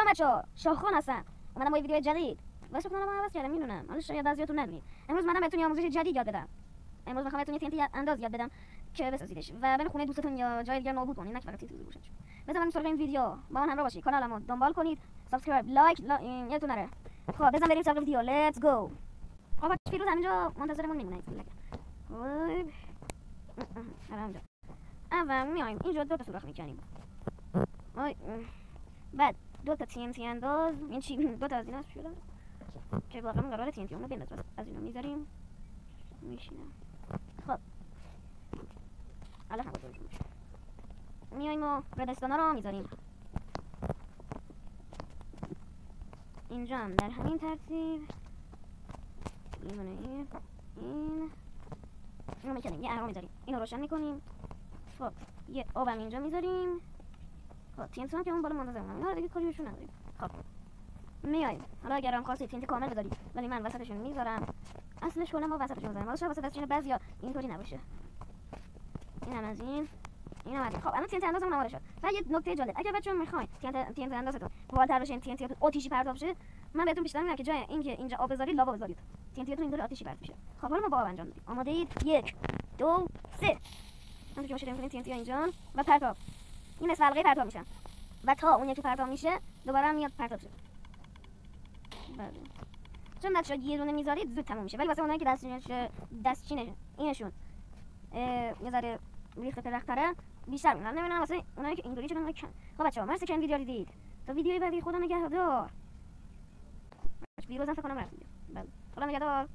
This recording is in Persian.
بچه‌ها، شاهخان هستم. اومدم با یه ویدیو جدید. واسه کانالم عوض کردم میدونم. حالا شاید بعضیاتون ندونید. امروز اومدم بهتون یه آموزش جدید یاد بدم. امروز میخوام بهتون یه TNT انداز یاد بدم که بسازیدش و برای خونه دوستتون یا جای دیگه نابود کنید، نه فقط TNT روشن شه. بذارید سراغ این ویدیو با من همراه باشید. کانالمو دنبال کنید، سابسکرایب، لایک یادتون نره. خب بزن بریم سراغ ویدیو. لیتس گو. خب فیروز همینجا منتظرمون میمونه. همینجا. اول میایم اینجا دو تا سوراخ میکنیم. بعد دو تا TNT انداز، این چی دو تا از اینا شده که واقعا قراره TNT اونو بندازیم. از اینا میذاریم میشینه. خب الان هم بزرگش میشه. میایم و ردستانا رو میذاریم اینجا هم در همین ترتیب. این اینو میکنیم، یه اهرام میذاریم، اینو روشن میکنیم. خب یه آبم اینجا میذاریم. خب TNT هم که اون بالا منتظرمون، اینا دیگه کاریشون نداریم. خب میایم حالا اگر هم خواستید TNT کامل بذارید، ولی من وسطشون میذارم. اصلش کلا ما وسطشون میذاریم، حالا شاید وسط دستشون بعضیا اینطوری نباشه. این هم از این هم. خب الان TNT اندازمون آماده شد. و یه نکته جالب، اگر بچه‌ها میخواین TNT اندازتون بالاتر بشه، TNT آتیشی پرتاب شه، من بهتون پیشنهاد میدم که جای اینکه اینجا آب بذارید لاوا بذارید. TNT تون اینطوری آتیشی پرت میشه. خب حالا ما با آب انجام میدیم. آماده اید؟ 1 2 3. همونطور که باشه می‌کنید TNT اینجا و پرتاب. این مثل حلقه پرتاب میشن و تا اون یکی پرتاب میشه دوباره هم میاد پرتاب شه. بله. چون بچه‌ها یه دونه میذارید زود تموم میشه، ولی واسه اونایی که دستچینه اینشون یه ذره ریخت درختره بیشتر میمونن. نمیدونم واسه اونایی که اینطوری شدن کم. خب بچه‌ها مرسی که این ویدیو دیدید. تا ویدیوی بعدی خدا نگهدار. ویروز هم فکر کنم رفت. بله. خدا نگهدار.